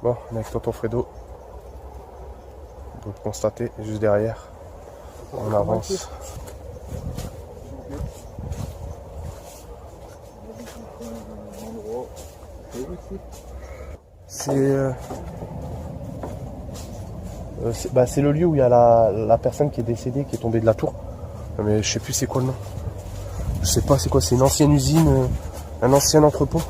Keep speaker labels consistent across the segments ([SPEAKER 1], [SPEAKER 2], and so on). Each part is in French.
[SPEAKER 1] Bon, on est avec tonton Fredo. On peut le constater juste derrière. On avance. C'est le lieu où il y a la personne qui est décédée, qui est tombée de la tour. Mais je sais plus c'est quoi le nom. Je sais pas c'est quoi, c'est une ancienne usine, un ancien entrepôt.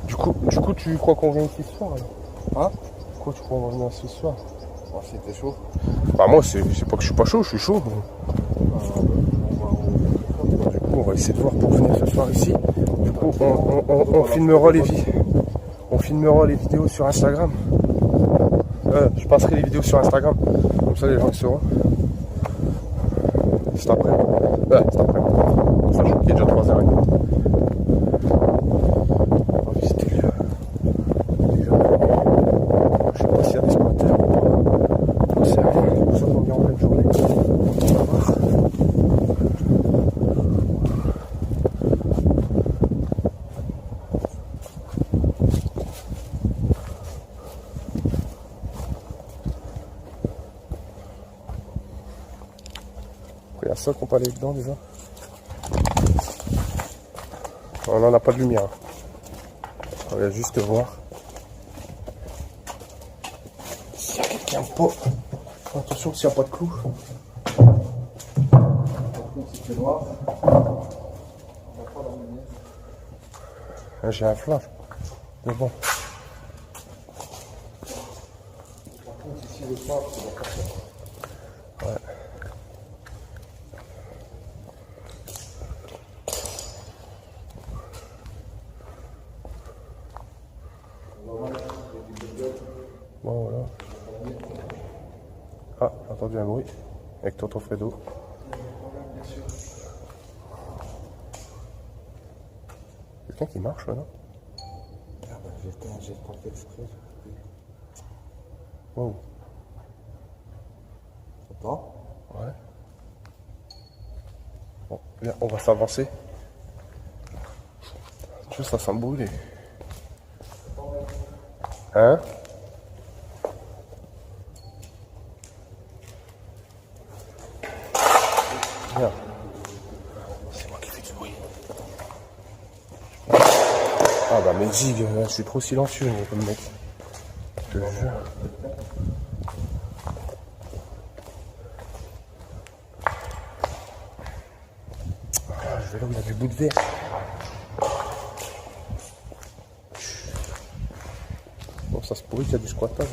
[SPEAKER 1] Du coup, tu crois qu'on vient ici ce soir alors?
[SPEAKER 2] Hein?
[SPEAKER 1] Pourquoi tu crois qu'on va venir ici ce soir?
[SPEAKER 2] Oh, c'était chaud.
[SPEAKER 1] Bah moi c'est pas que je suis pas chaud, je suis chaud. Du coup on va essayer de voir pour venir ce soir ici. Du coup on filmera les vidéos sur Instagram. Je passerai les vidéos sur Instagram. Comme ça les gens ils sauront. C'est après. C'est après. Sachant qu'il est déjà 3h30. On va visiter le lieu. Je sais pas s'il y a des squatters. On sait rien. Nous sommes bien en pleine journée. On va voir. Il y a ça qu'on peut aller dedans déjà. On n'en a pas de lumière. On va juste voir. S'il y a quelqu'un pas. Attention s'il n'y a pas de clous.
[SPEAKER 2] C'est noir.
[SPEAKER 1] J'ai un flash. Mais bon.
[SPEAKER 2] Par contre, ici le soir, c'est la carte.
[SPEAKER 1] Ouais. Bon voilà. Ah, j'ai entendu un bruit. Avec tonton Fredo. Quelqu'un qui marche là, non?
[SPEAKER 2] Ah bah j'ai pas fait exprès.
[SPEAKER 1] Wow.
[SPEAKER 2] Attends.
[SPEAKER 1] Ouais. Bon, bien, on va s'avancer. Tu vois, ça sent brûler. Hein? Bien. C'est moi qui fais du bruit. Ah bah mais Zig, je suis trop silencieux comme mec. Je te jure. Ah, je vais là où il y a du bout de verre. Bon, ça se pourrit qu'il y a du squattage.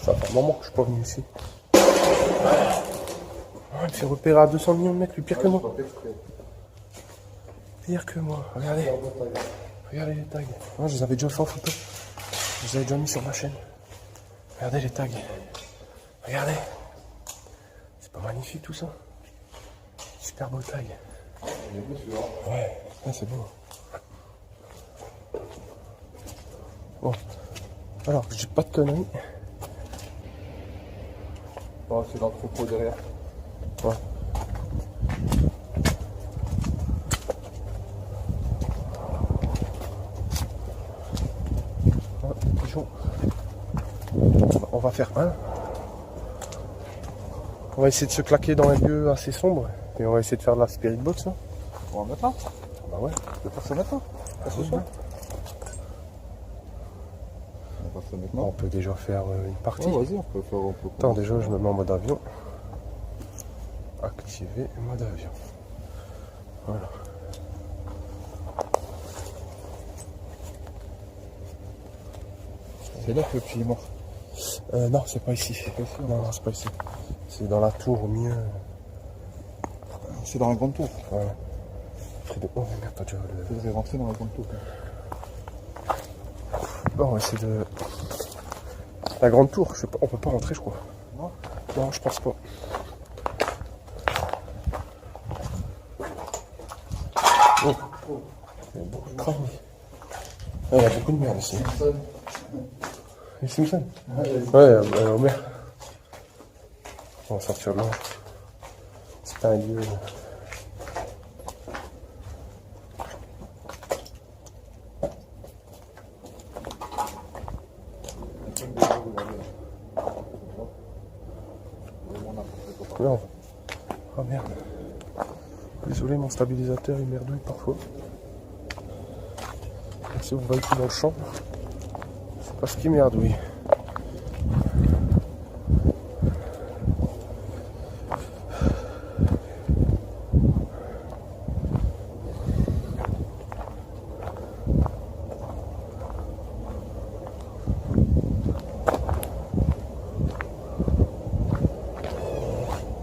[SPEAKER 1] Ça fait un moment que je suis pas venu ici. Oh, il me fait repérer à 200 millions de mètres, lui pire que moi. Pire que moi, regardez. Regardez les tags. Moi, je les avais déjà fait en photo. Je les avais déjà mis sur ma chaîne. Regardez les tags. Regardez. C'est pas magnifique tout ça? Super beau tag. Ouais, c'est beau. Bon. Alors, je dis pas de conneries.
[SPEAKER 2] Oh, c'est l'entrepôt derrière.
[SPEAKER 1] Ouais. On va faire un. On va essayer de se claquer dans un lieu assez sombre. Et on va essayer de faire de la spirit box. Là.
[SPEAKER 2] On va mettre là.
[SPEAKER 1] Bah ouais.
[SPEAKER 2] Je vais faire ça maintenant. Ce soir. On va faire ça maintenant.
[SPEAKER 1] On peut déjà faire une partie.
[SPEAKER 2] Ouais, vas-y, on peut faire un peu.
[SPEAKER 1] Attends, déjà je me mets en mode avion. Activer mode avion. Voilà.
[SPEAKER 2] C'est là que le petit est mort.
[SPEAKER 1] Non, c'est pas ici. Non, c'est pas ici. C'est dans la tour au milieu.
[SPEAKER 2] C'est dans la grande tour.
[SPEAKER 1] Ouais. Fredo. Oh merde, t'as déjà
[SPEAKER 2] Il faudrait rentrer dans la grande tour.
[SPEAKER 1] Bon, on va essayer de. La grande tour, je sais pas, on peut pas rentrer, je crois.
[SPEAKER 2] Non.
[SPEAKER 1] Non, je pense pas. Oh. C'est bon. famille. Il y a beaucoup de merde ici. Les Simpsons. Ouais, Homer. On va sortir de là. C'est pas un lieu. Non. Oh merde. Désolé, mon stabilisateur il merdouille parfois. Et si vous voyez tout dans le champ, c'est parce qu'il merdouille.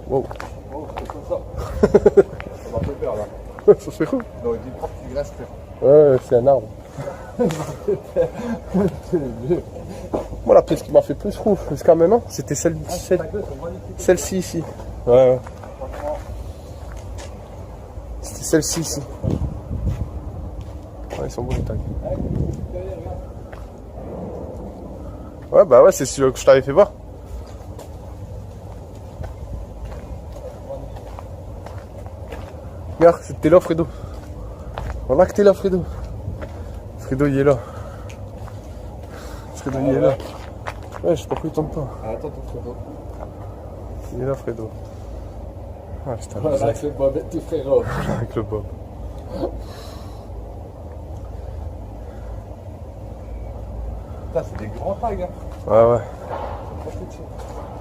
[SPEAKER 1] Wow.
[SPEAKER 2] Oh, c'est comme ça. Ça m'a fait peur là.
[SPEAKER 1] Ça fait fou.
[SPEAKER 2] On aurait dit propre qui reste.
[SPEAKER 1] Ouais, c'est un arbre. Moi, la pièce qui m'a fait plus fou jusqu'à maintenant, c'était celle-ci ici. Ouais. C'était celle-ci ici. Ouais, ils sont beaux les tags. Ouais, bah ouais, c'est celui que je t'avais fait voir. Regarde, t'es là, Fredo. Voilà que t'es là, Fredo. Fredo, il est là. Fredo, il est là. Ouais, je sais pas pourquoi il tombe pas.
[SPEAKER 2] Attends, Fredo.
[SPEAKER 1] Il est là, Fredo. Ah, putain,
[SPEAKER 2] Voilà, avec le Bob et tout frérot.
[SPEAKER 1] avec le Bob.
[SPEAKER 2] Putain, c'est des grands tags. Hein.
[SPEAKER 1] Ouais.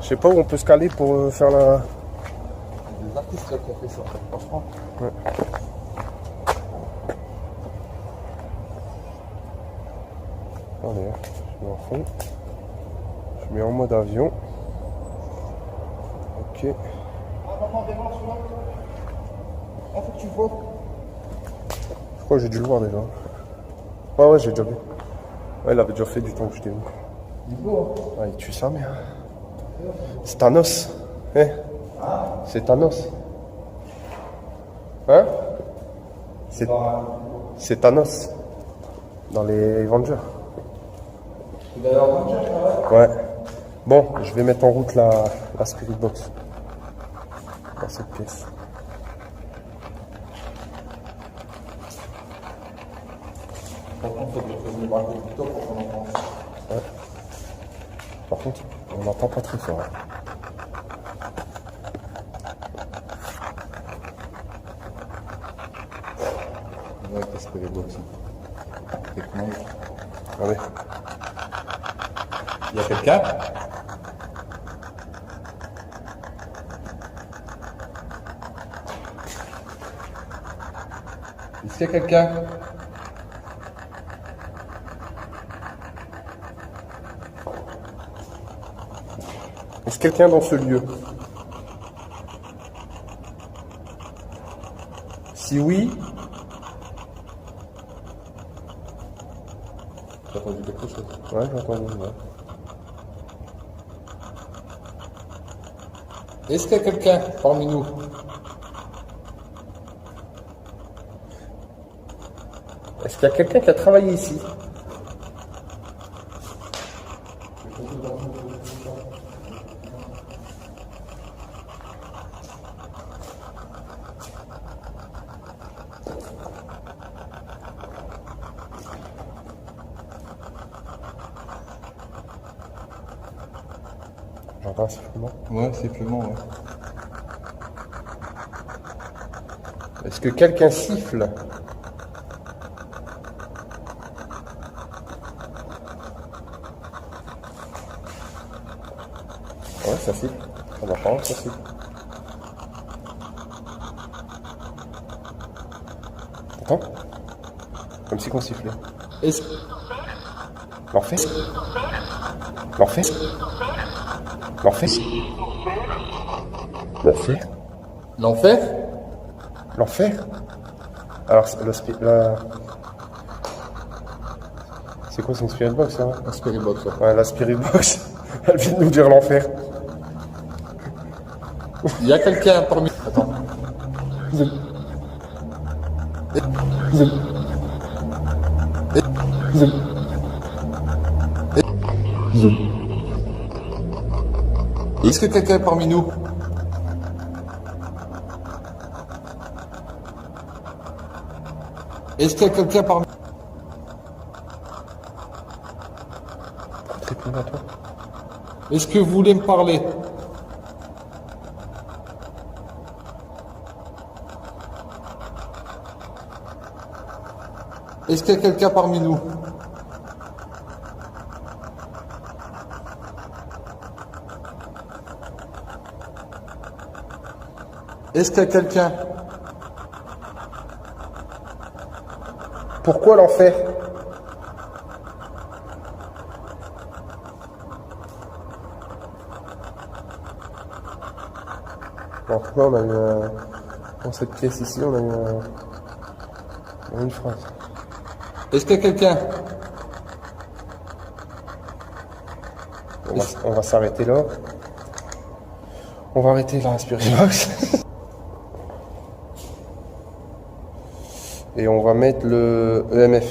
[SPEAKER 1] Je sais pas où on peut se caler pour faire la...
[SPEAKER 2] C'est des artistes là qui ont fait ça. Franchement.
[SPEAKER 1] Ouais. Allez, je mets en fond. Je mets en mode avion. Ok.
[SPEAKER 2] Ah, faut que tu vois.
[SPEAKER 1] Je crois que j'ai dû le voir déjà. Ouais, j'ai déjà vu. Ouais, il avait déjà fait du temps que je t'ai vu.
[SPEAKER 2] Il est beau.
[SPEAKER 1] Ouais, il tue sa mère. C'est Thanos. Hein? C'est Thanos. Hein? C'est Thanos. Dans les Avengers. Ouais. Bon, je vais mettre en route la Spirit Box. Dans cette pièce.
[SPEAKER 2] Par contre, faut que je fasse le braquet du top pour qu'on entende.
[SPEAKER 1] Ouais. Par contre, on n'entend pas très fort. Hein.
[SPEAKER 2] Ouais, qu'est-ce que les box.
[SPEAKER 1] Allez.
[SPEAKER 2] Il y a quelqu'un? Est-ce qu'il y a quelqu'un?
[SPEAKER 1] Est-ce quelqu'un dans ce lieu? Si oui...
[SPEAKER 2] J'ai entendu quelque chose.
[SPEAKER 1] Ouais, j'ai entendu. Ouais.
[SPEAKER 2] Est-ce qu'il y a quelqu'un parmi nous?
[SPEAKER 1] Est-ce qu'il y a quelqu'un qui a travaillé ici? J'entends un sifflement.
[SPEAKER 2] Ouais, sifflement, ouais.
[SPEAKER 1] Est-ce que quelqu'un siffle? Ouais, ça siffle. On entend, ça siffle. T'entends? Comme si qu'on sifflait.
[SPEAKER 2] Est-ce
[SPEAKER 1] L'enfer? L'enfer? L'enfer? L'enfer?
[SPEAKER 2] l'enfer?
[SPEAKER 1] L'enfer? Alors, c'est quoi son spirit box, là?
[SPEAKER 2] Un spirit box, ouais.
[SPEAKER 1] Ouais, la spirit box, elle vient de nous dire l'enfer.
[SPEAKER 2] Il y a quelqu'un parmi... Attends. Est-ce que quelqu'un est parmi nous? Est-ce qu'il y a quelqu'un parmi nous?
[SPEAKER 1] Réponds à toi.
[SPEAKER 2] Est-ce que vous voulez me parler? Est-ce qu'il y a quelqu'un parmi nous? Est-ce qu'il y a quelqu'un?
[SPEAKER 1] Pourquoi l'enfer? En tout cas, on a eu dans cette pièce ici, on a eu une phrase.
[SPEAKER 2] Est-ce qu'il y a quelqu'un?
[SPEAKER 1] On va s'arrêter là. On va arrêter la Respiribox. Et on va mettre le EMF.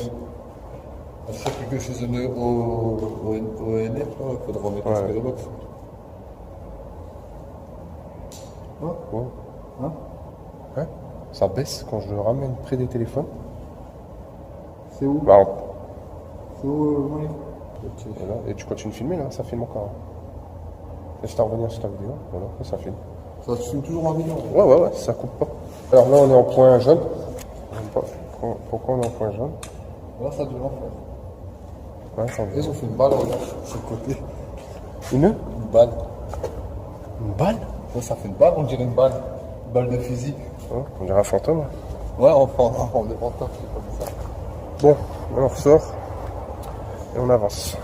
[SPEAKER 2] Est-ce qu'il y a quelque chose au NF? Il faudra remettre
[SPEAKER 1] Ouais.
[SPEAKER 2] la Respiribox.
[SPEAKER 1] Ouais.
[SPEAKER 2] Hein?
[SPEAKER 1] Ouais. Ça baisse quand je le ramène près des téléphones.
[SPEAKER 2] C'est où?
[SPEAKER 1] Bah,
[SPEAKER 2] C'est où mon livre? Ok.
[SPEAKER 1] voilà. Et tu continues de filmer là, ça filme encore. Laisse à revenir sur ta vidéo. Voilà, ça filme.
[SPEAKER 2] Ça se filme toujours en vidéo.
[SPEAKER 1] Ouais, ça coupe pas. Alors là, on est en point jaune. Je sais pas pourquoi on est en point jaune.
[SPEAKER 2] Là, ça devrait en faire.
[SPEAKER 1] Ouais, ça
[SPEAKER 2] Ils ont fait une balle, regarde, sur le côté.
[SPEAKER 1] Une
[SPEAKER 2] Une balle.
[SPEAKER 1] Une balle?
[SPEAKER 2] Ça fait une balle, on dirait une balle. Une balle de physique.
[SPEAKER 1] Ouais, on dirait un fantôme.
[SPEAKER 2] Ouais, on prend des pantalons, c'est comme ça.
[SPEAKER 1] Bon, on ressort. Et on avance.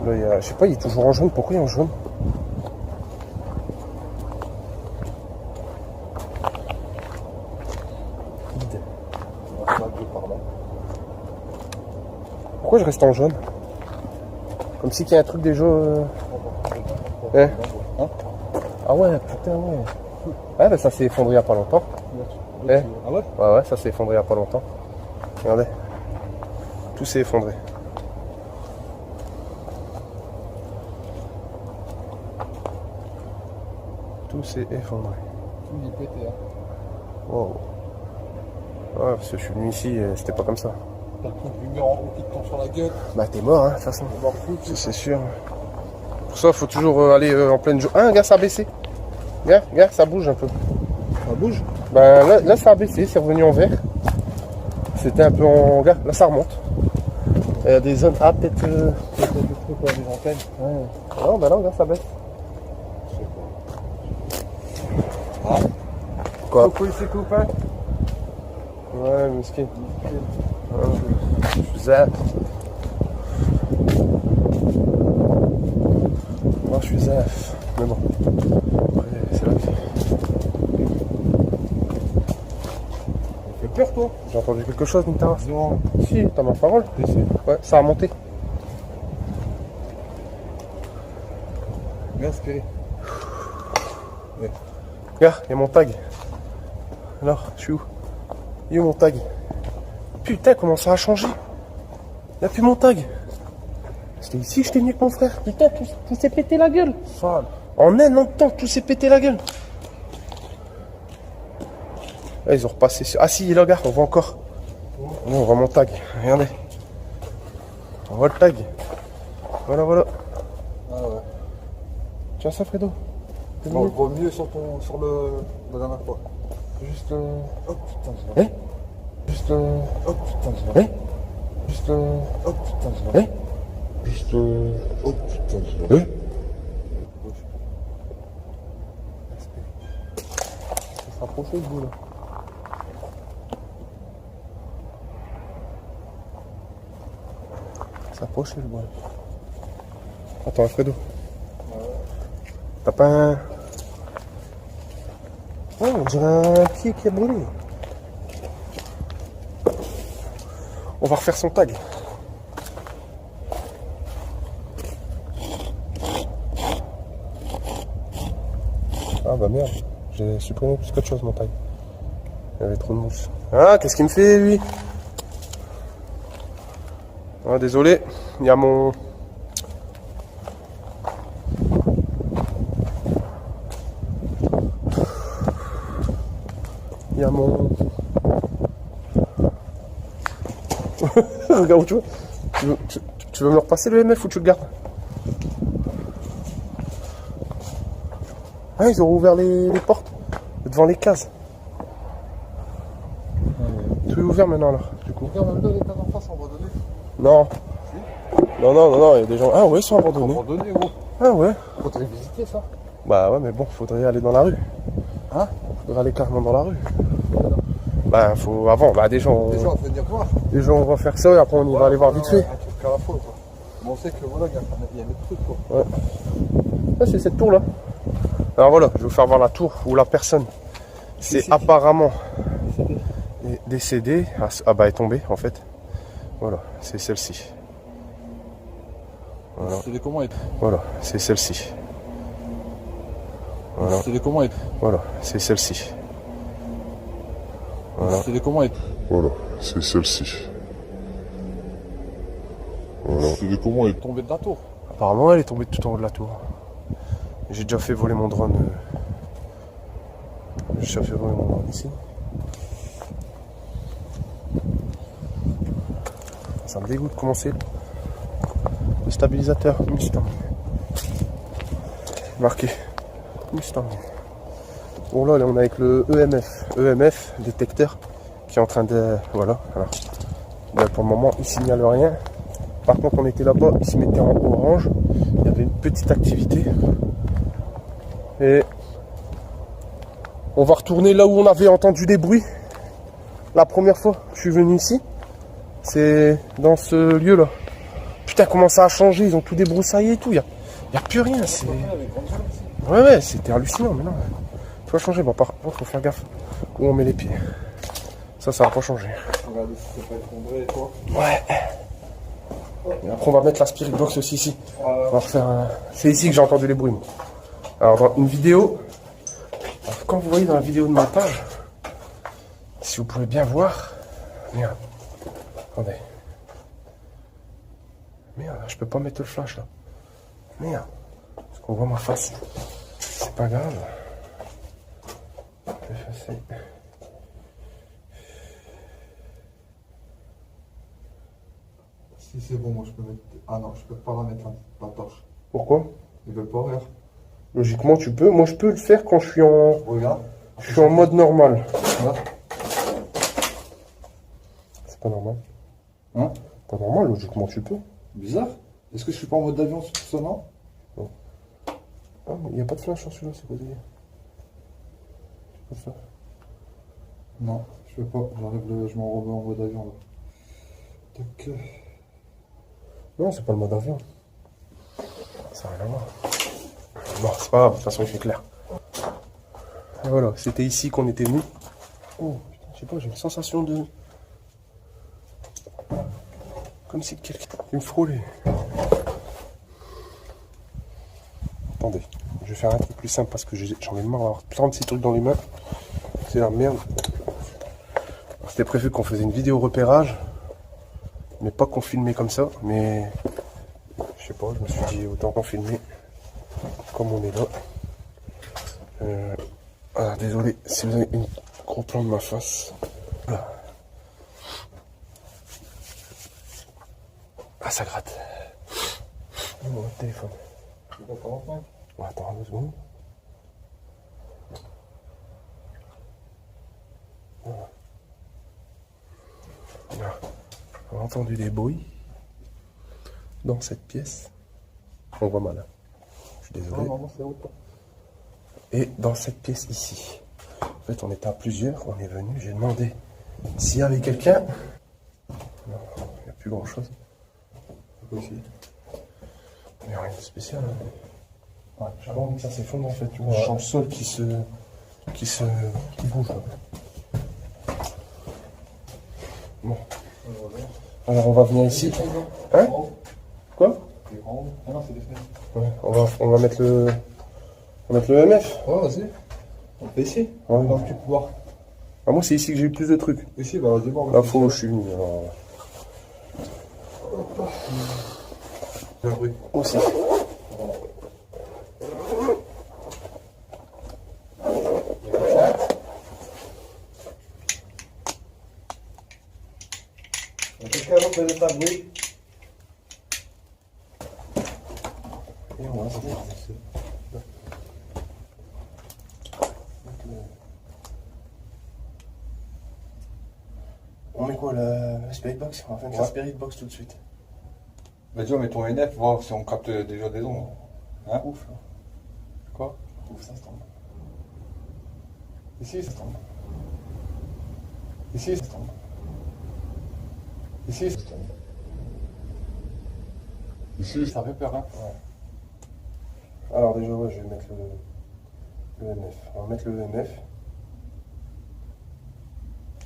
[SPEAKER 1] Là, il y a, je sais pas, il est toujours en jaune. Pourquoi il est en jaune? Vide.
[SPEAKER 2] On va se mettre par là.
[SPEAKER 1] Pourquoi je reste en jaune? Comme si qu'il y a un truc déjà... Hein?
[SPEAKER 2] Hein?
[SPEAKER 1] Ah ouais, putain, ouais. Ouais, bah ça s'est effondré il y a pas longtemps. Eh?
[SPEAKER 2] Ah ouais?
[SPEAKER 1] Ouais, ça s'est effondré il y a pas longtemps. Regardez. Tout s'est effondré. Tout s'est effondré.
[SPEAKER 2] Tout il est pété, hein.
[SPEAKER 1] Wow. Ouais, parce que je suis venu ici, c'était pas comme ça.
[SPEAKER 2] T'as le coup de lumière en haut qui te tombe sur la gueule.
[SPEAKER 1] Bah t'es mort, hein, de toute façon.
[SPEAKER 2] On va refouler, tu sais.
[SPEAKER 1] C'est sûr. Pour ça, faut toujours aller en pleine journée. Ah, regarde, ça a baissé. Regarde, ça bouge un peu.
[SPEAKER 2] Ça bouge?
[SPEAKER 1] Ben là, ça a baissé, c'est revenu en vert. C'était un peu en... Regarde, là, ça remonte. Il y a des zones... Ah, peut-être...
[SPEAKER 2] Peut-être des trucs pour les antennes.
[SPEAKER 1] Ouais. Non, ben là, regarde, ça baisse.
[SPEAKER 2] Ah.
[SPEAKER 1] Quoi?
[SPEAKER 2] Coucou ici, copain.
[SPEAKER 1] Ouais, miskin. Je suis zap. Moi, je suis zaf. Mais bon. Après, c'est la vie.
[SPEAKER 2] Ça fait peur, toi?
[SPEAKER 1] J'ai entendu quelque chose, Nitara?
[SPEAKER 2] Non.
[SPEAKER 1] Si, t'as ma parole.
[SPEAKER 2] Ici.
[SPEAKER 1] Ouais, ça a monté.
[SPEAKER 2] Bien inspiré. Ouais.
[SPEAKER 1] Regarde, il y a mon tag. Alors, je suis où? Il est où mon tag? Putain, comment ça a changé? Il n'y a plus mon tag. C'était ici que j'étais venu avec mon frère. Putain, tout s'est pété la gueule.
[SPEAKER 2] Sale.
[SPEAKER 1] En un an de temps, tout s'est pété la gueule. Là, ils ont repassé sur... Ah si, là, regarde, on voit encore. On voit mon tag. Regardez. On voit le tag. Voilà.
[SPEAKER 2] Ah ouais.
[SPEAKER 1] Tiens ça, Fredo. T'es
[SPEAKER 2] On le
[SPEAKER 1] venu
[SPEAKER 2] voit mieux sur la dernière fois.
[SPEAKER 1] Juste...
[SPEAKER 2] Oh putain, je l'ai.
[SPEAKER 1] Hein? Juste...
[SPEAKER 2] Oh putain, je l'ai.
[SPEAKER 1] Hein? Juste...
[SPEAKER 2] Oh putain, je l'ai.
[SPEAKER 1] Hein? Juste...
[SPEAKER 2] Oh putain, je l'ai.
[SPEAKER 1] Hein? Ça se rapproche le bout là. Ça s'approche le bout. Attends, Alfredo. T'as pas un... Oh, on dirait un pied qui a brûlé. On va refaire son tag. Ah bah merde, j'ai supprimé plus qu'autre chose mon tag. Il y avait trop de mousse. Ah, qu'est-ce qu'il me fait lui? Ah, désolé, il y a mon... Il y a mon... Regarde où tu veux. Tu veux me le repasser le MF ou tu le gardes? Ah, ils ont ouvert les portes devant les cases. Tout est ouvert maintenant là, du coup.
[SPEAKER 2] Regarde, même là, les cases en face sont abandonnées.
[SPEAKER 1] Non. Non, il y a des gens... Ah ouais, ils sont abandonnés.
[SPEAKER 2] Abandonnées, gros.
[SPEAKER 1] Ah ouais.
[SPEAKER 2] Faudrait visiter ça.
[SPEAKER 1] Bah ouais, mais bon, faudrait aller dans la rue.
[SPEAKER 2] Hein?
[SPEAKER 1] Faudrait aller carrément dans la rue. Bah faut... Avant, bah déjà on...
[SPEAKER 2] Déjà, on va venir voir.
[SPEAKER 1] Déjà on va faire ça et après on y va aller voir vite fait.
[SPEAKER 2] Un truc à la fois, quoi. Mais on sait que voilà, il y a des trucs, quoi.
[SPEAKER 1] Ouais. Ah, c'est cette tour là. Alors voilà, je vais vous faire voir la tour où la personne c'est apparemment décédée. Ah bah elle est tombée en fait. Voilà, c'est celle-ci. Voilà.
[SPEAKER 2] C'était comment être.
[SPEAKER 1] Voilà, c'est celle-ci. Voilà.
[SPEAKER 2] C'était comment être.
[SPEAKER 1] Voilà, c'est celle-ci. Voilà.
[SPEAKER 2] C'était comment être.
[SPEAKER 3] Voilà, c'est celle-ci. Voilà. C'était comment être
[SPEAKER 2] Tombé de la tour.
[SPEAKER 1] Apparemment elle est tombée tout en haut de la tour. J'ai déjà fait voler mon drone. J'ai déjà fait voler mon drone ici. Ça me dégoûte de commencer. Le stabilisateur Mustang. Marqué Mustang. Bon là on est avec le EMF détecteur qui est en train de... Voilà, alors. Là, pour le moment il signale rien. Par contre on était là-bas, il se mettait en orange. Il y avait une petite activité. Et on va retourner là où on avait entendu des bruits. La première fois que je suis venu ici. C'est dans ce lieu là. Putain comment ça a changé, ils ont tout débroussaillé et tout. Il y a plus rien. C'est... Ouais, c'était hallucinant, mais non. Tout va changer. Bon, par contre, faut faire gaffe où on met les pieds. Ça va pas changer.
[SPEAKER 2] Regardez si c'est pas effondré et toi.
[SPEAKER 1] Ouais. Et après, on va mettre la spirit box aussi ici. On va refaire un... C'est ici que j'ai entendu les bruits. Moi. Alors, dans une vidéo, alors, quand vous voyez dans la vidéo de ma page, si vous pouvez bien voir, merde. Attendez. Merde, je peux pas mettre le flash là. Merde. Parce qu'on voit ma face. C'est pas grave. Je vais effacer.
[SPEAKER 2] Si c'est bon, moi je peux mettre. Ah non, je peux pas la mettre la torche.
[SPEAKER 1] Pourquoi?
[SPEAKER 2] Il veut pas rire.
[SPEAKER 1] Logiquement, tu peux. Moi, je peux le faire quand je suis en...
[SPEAKER 2] Regarde.
[SPEAKER 1] Je suis en mode normal.
[SPEAKER 2] Voilà.
[SPEAKER 1] C'est pas normal.
[SPEAKER 2] Hein?
[SPEAKER 1] Pas normal, logiquement, tu peux.
[SPEAKER 2] Bizarre. Est-ce que je suis pas en mode d'avion sur ça, non?
[SPEAKER 1] Ah, mais il n'y a pas de flash sur celui-là, c'est quoi délire? Pas de flash.
[SPEAKER 2] Non, je peux pas. J'enlève le. Je m'en remets en mode avion là. Tac.
[SPEAKER 1] Non, c'est pas le mode avion. Ça n'a rien à voir. Bon, c'est pas grave, de toute façon, il fait clair. Et voilà, c'était ici qu'on était venu. Oh, putain, je sais pas, j'ai une sensation de... Comme si quelqu'un me frôlait. Attendez, je vais faire un truc plus simple parce que j'en ai marre d'avoir plein de ces trucs dans les mains. C'est la merde. C'était prévu qu'on faisait une vidéo repérage, mais pas qu'on filmait comme ça. Mais je sais pas, je me suis dit autant qu'on filmait comme on est là. Ah, désolé si vous avez un gros plan de ma face. Voilà. Ah, ça gratte. Oh, mon téléphone. Ouais, attends 2 secondes. Voilà. On a entendu des bruits dans cette pièce. On voit mal. Je suis désolé.
[SPEAKER 2] Non, c'est autre.
[SPEAKER 1] Et dans cette pièce ici. En fait, on était à plusieurs. On est venu. J'ai demandé s'il y avait quelqu'un. Non, il n'y a plus grand chose.
[SPEAKER 2] Quoi ici?
[SPEAKER 1] Il n'y a rien de spécial. Hein. Ouais, j'ai pas envie que ça s'effondre en fait. Tu vois, je sens le sol qui bouge. Là. Bon. Alors on va venir ici. Hein? Quoi?
[SPEAKER 2] Ah non, c'est des fenêtres.
[SPEAKER 1] Ouais, on va mettre le. On va mettre le MF.
[SPEAKER 2] Ouais, vas-y. On fait ici.
[SPEAKER 1] Ouais.
[SPEAKER 2] Dans le couloir.
[SPEAKER 1] Ah, moi c'est ici que j'ai eu plus de trucs.
[SPEAKER 2] Ici, bah vas-y, bon.
[SPEAKER 1] Là faut je suis venu. Alors...
[SPEAKER 2] Le bruit.
[SPEAKER 1] Aussi.
[SPEAKER 2] Quelqu'un d'autre fait pas de bruit?
[SPEAKER 1] Et on va se mettre. On met quoi, la Spirit Box? On va faire une Spirit Box tout de suite.
[SPEAKER 2] Vas-y, on met ton NF, voir si on capte déjà des ondes. Hein?
[SPEAKER 1] Ouf, là.
[SPEAKER 2] Quoi?
[SPEAKER 1] Ouf, ça se tombe.
[SPEAKER 2] Ici,
[SPEAKER 1] Ça se tombe.
[SPEAKER 2] ici,
[SPEAKER 1] Ça se tombe.
[SPEAKER 2] ici.
[SPEAKER 1] Ça se tombe.
[SPEAKER 3] Ici,
[SPEAKER 2] Ça fait peur, hein?
[SPEAKER 1] Ouais. Alors déjà, ouais, je vais mettre le MF. On va mettre le MF.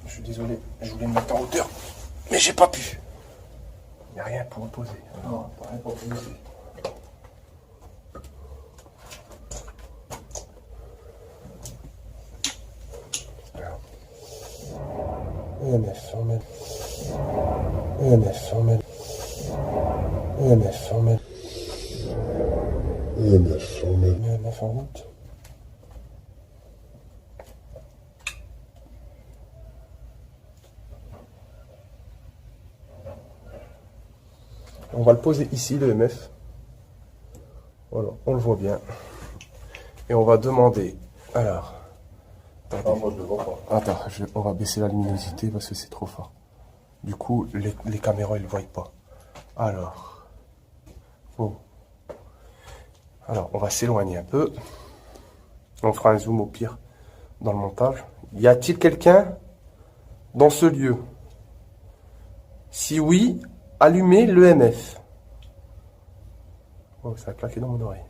[SPEAKER 1] Je suis désolé, je voulais me mettre en hauteur, mais j'ai pas pu. Il n'y a rien pour opposer.
[SPEAKER 2] Non, t'as rien pour poser.
[SPEAKER 1] EMF, on met. EMF, on met. EMF, on met.
[SPEAKER 3] EMF, on met.
[SPEAKER 1] EMF en route. On va le poser ici, le MF. Voilà, on le voit bien. Et on va demander. Alors.
[SPEAKER 2] Ah, moi, je le vois pas.
[SPEAKER 1] Attends, on va baisser la luminosité parce que c'est trop fort. Du coup, les caméras, ils ne le voient pas. Alors. Oh. Alors, on va s'éloigner un peu. On fera un zoom au pire dans le montage. Y a-t-il quelqu'un dans ce lieu? Si oui, allumez l'EMF. Oh, ça a claqué dans mon oreille.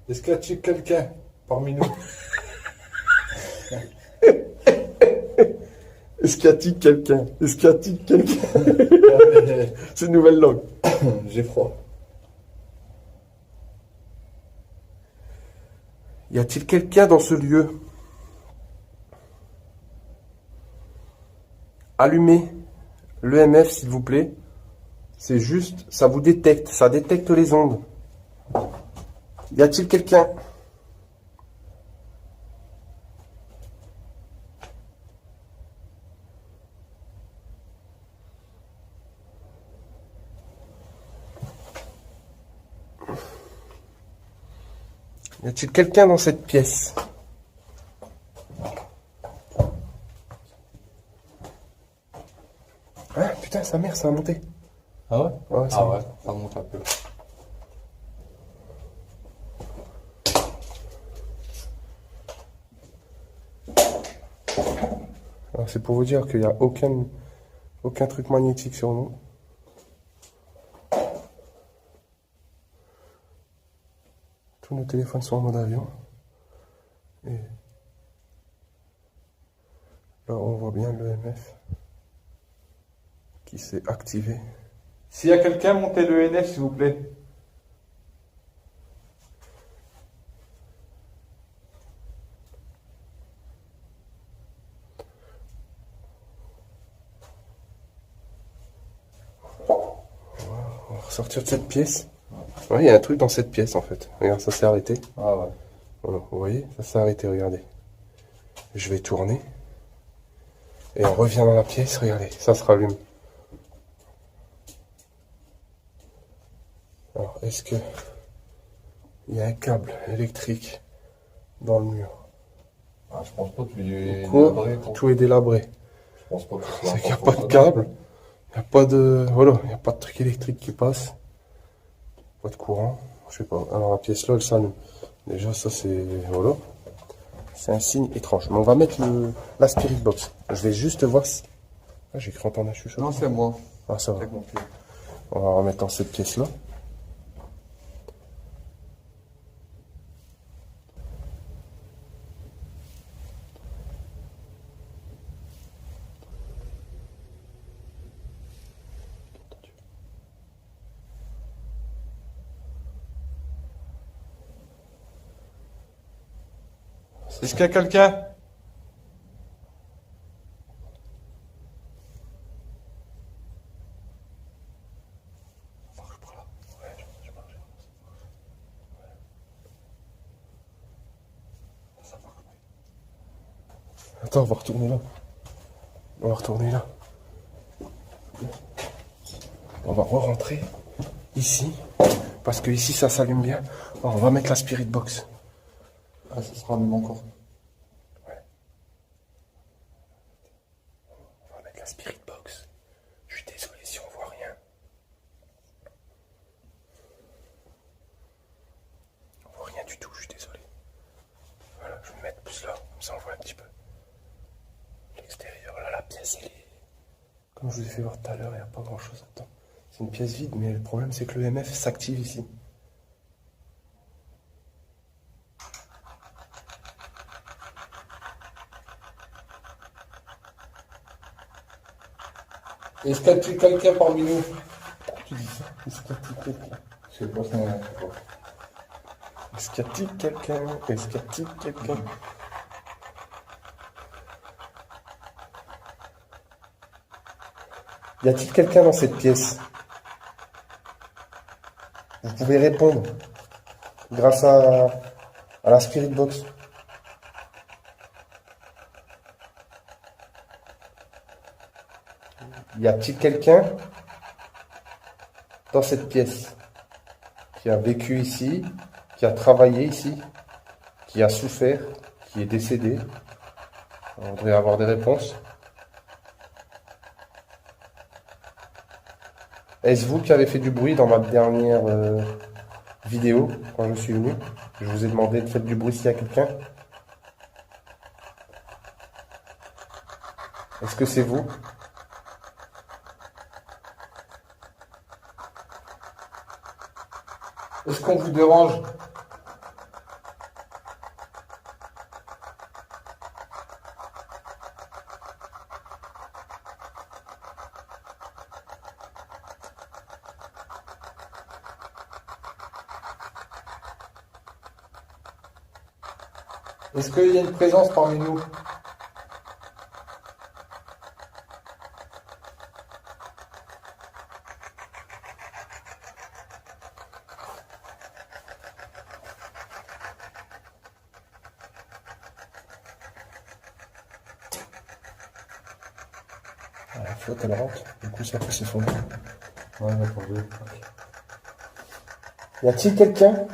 [SPEAKER 2] Est-ce qu'il y a quelqu'un parmi nous?
[SPEAKER 1] Est-ce qu'il y a-t-il quelqu'un? Est-ce qu'il y a-t-il quelqu'un? C'est une nouvelle langue.
[SPEAKER 2] J'ai froid.
[SPEAKER 1] Y a-t-il quelqu'un dans ce lieu? Allumez l'EMF, s'il vous plaît. C'est juste, ça vous détecte, ça détecte les ondes. Y a-t-il quelqu'un? Y a-t-il quelqu'un dans cette pièce? Ah putain, sa mère, ça a monté.
[SPEAKER 2] Ah ouais?
[SPEAKER 1] Ouais, ça
[SPEAKER 2] Ah
[SPEAKER 1] monte.
[SPEAKER 2] ouais, ça monte un peu.
[SPEAKER 1] Alors, c'est pour vous dire qu'il n'y a aucun truc magnétique sur nous. Tous nos téléphones sont en mode avion. Et là, on voit bien l'EMF qui s'est activé.
[SPEAKER 2] S'il y a quelqu'un, montez le NF, s'il vous plaît.
[SPEAKER 1] On va ressortir de cette pièce. Ouais, il y a un truc dans cette pièce en fait. Regarde, ça s'est arrêté.
[SPEAKER 2] Ah ouais.
[SPEAKER 1] Voilà, vous voyez, ça s'est arrêté, regardez. Je vais tourner. Et on revient dans la pièce, regardez, ça se rallume. Alors, est-ce que il y a un câble électrique dans le mur?
[SPEAKER 2] Ah, je pense pas que tu es
[SPEAKER 1] Quoi?
[SPEAKER 2] délabré, quoi.
[SPEAKER 1] Tout est délabré.
[SPEAKER 2] Je pense pas que
[SPEAKER 1] C'est qu'il n'y a pas de câble. Il n'y a pas de. Voilà, il n'y a pas de truc électrique qui passe. Pas de courant. Je sais pas. Alors la pièce là, elle s'allume. Déjà, ça c'est. Voilà. C'est un signe étrange. Mais on va mettre la Spirit Box. Je vais juste voir si. Ah, j'ai cru entendre un chuchotement.
[SPEAKER 2] Non, c'est moi.
[SPEAKER 1] Ah, ça va.
[SPEAKER 2] Avec mon pied.
[SPEAKER 1] On va remettre dans cette pièce là.
[SPEAKER 2] Est-ce qu'il y a quelqu'un?
[SPEAKER 1] Attends, on va retourner là. On va retourner là. On va re-rentrer ici. Parce que ici, ça s'allume bien. Oh, on va mettre la spirit box.
[SPEAKER 2] Ah, ça sera même encore.
[SPEAKER 1] On va mettre la spirit box. Je suis désolé si on voit rien. On voit rien du tout, je suis désolé. Voilà, je vais me mettre plus là, comme ça on voit un petit peu. L'extérieur, là, la pièce, elle est... Comme je vous ai fait voir tout à l'heure, il n'y a pas grand chose dedans. C'est une pièce vide, mais le problème c'est que le MF s'active ici.
[SPEAKER 2] Est-ce qu'il y a quelqu'un parmi nous?
[SPEAKER 1] Tu dis ça? Est-ce qu'il y a-t-il quelqu'un?
[SPEAKER 2] Je sais pas, c'est un...
[SPEAKER 1] Est-ce qu'il y a-t-il quelqu'un? Est-ce qu'il y a-t-il quelqu'un? Y a-t-il quelqu'un dans cette pièce? Vous pouvez répondre grâce à la Spirit Box. Y a-t-il quelqu'un dans cette pièce qui a vécu ici, qui a travaillé ici, qui a souffert, qui est décédé? On devrait avoir des réponses. Est-ce vous qui avez fait du bruit dans ma dernière vidéo, quand je suis venu? Je vous ai demandé de faire du bruit s'il y a quelqu'un. Est-ce que c'est vous?
[SPEAKER 2] Est-ce qu'on vous dérange? Est-ce qu'il y a une présence parmi nous?
[SPEAKER 1] La flotte elle rentre, du coup ça peut s'effondrer.
[SPEAKER 2] Ouais, d'accord, je...
[SPEAKER 1] Y a-t-il quelqu'un?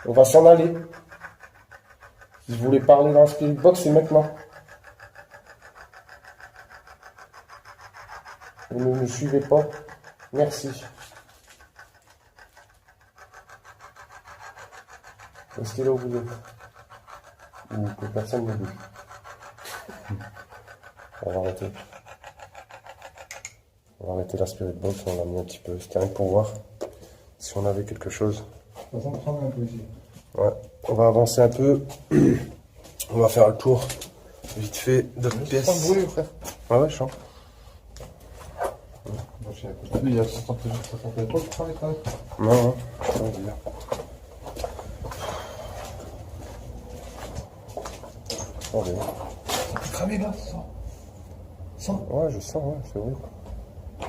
[SPEAKER 1] On va s'en aller. Si vous voulez parler dans le Spirit Box, c'est maintenant. Vous ne me suivez pas. Merci. Restez là où vous êtes. Ou que personne ne bouge. On va arrêter. On va arrêter la Spirit Box, on l'a mis un petit peu. C'était rien que pour voir si on avait quelque chose.
[SPEAKER 2] De toute façon, prendre un peu ici.
[SPEAKER 1] Ouais, on va avancer un peu. On va faire le tour vite fait d'autres pièces.
[SPEAKER 2] Pas de bruit, frère.
[SPEAKER 1] Ah ouais, je sens.
[SPEAKER 2] Moi, je sais pas. Il y a 60 pas de travail, quand même.
[SPEAKER 1] Non, non, ça va bien. Ça va bien.
[SPEAKER 2] Ça peut cramer là, ça. Ça.
[SPEAKER 1] Ouais, je sens, ouais, c'est vrai.
[SPEAKER 2] Il y a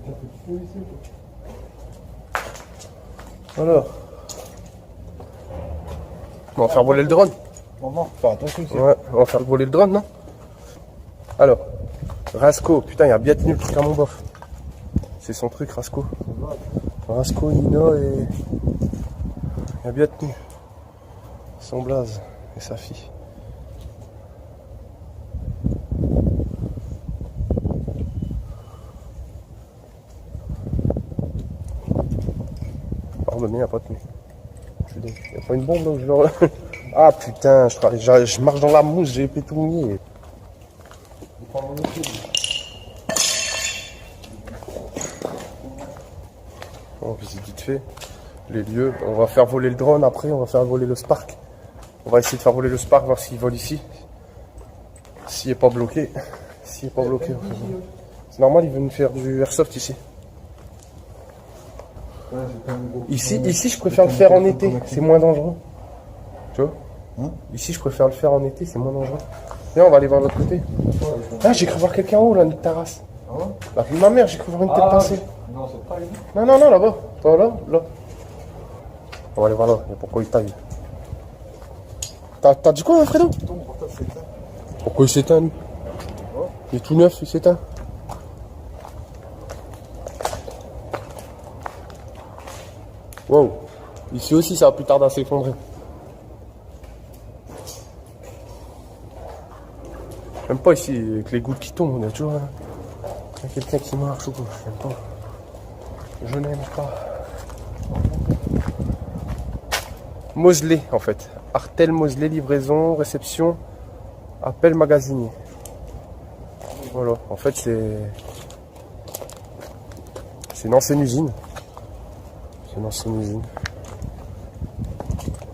[SPEAKER 2] un peu de feu ici, quoi.
[SPEAKER 1] Alors. On va faire voler le drone.
[SPEAKER 2] Maman, faire attention ici.
[SPEAKER 1] Ouais, on va faire voler le drone, non? Alors, Rasco, putain, il y a bien tenu le truc à mon bof. C'est son truc, Rasco. Rasco, Nino et. Il a bien tenu. Son blaze et sa fille. Pardon, il n'y a pas tenu. Il n'y a pas une bombe donc je le... Ah putain, je marche dans la mousse, j'ai épée tout mouillé. On visite vite fait les lieux. On va faire voler le drone après, on va faire voler le Spark. On va essayer de faire voler le Spark, voir s'il vole ici. S'il n'est pas bloqué. S'il n'est pas bloqué. C'est normal, il veut nous faire du airsoft ici. Ici, je préfère le faire en été, c'est moins dangereux. Tu vois? Ici, je préfère le faire en été, c'est moins dangereux. Viens, on va aller voir de l'autre côté. Ah, j'ai cru voir quelqu'un en haut, là, nique ta race. La fille de ma mère, j'ai cru voir une tête passer.
[SPEAKER 2] Non, c'est pas une.
[SPEAKER 1] Non, non, non, là-bas. Toi, là, là. On va aller voir là, et pourquoi il taille. T'as dit quoi, Fredo?
[SPEAKER 2] Ton portable s'est éteint.
[SPEAKER 1] Pourquoi il s'éteint, lui? Il est tout neuf, il s'éteint. Wow. Ici aussi, ça va plus tarder à s'effondrer. J'aime pas ici, avec les gouttes qui tombent, on a toujours quelqu'un qui marche ou quoi. J'aime pas. Je n'aime pas. Moseley, en fait. Artel Moseley, livraison, réception, appel magasinier. Voilà, en fait, c'est une ancienne usine. C'est une ancienne usine.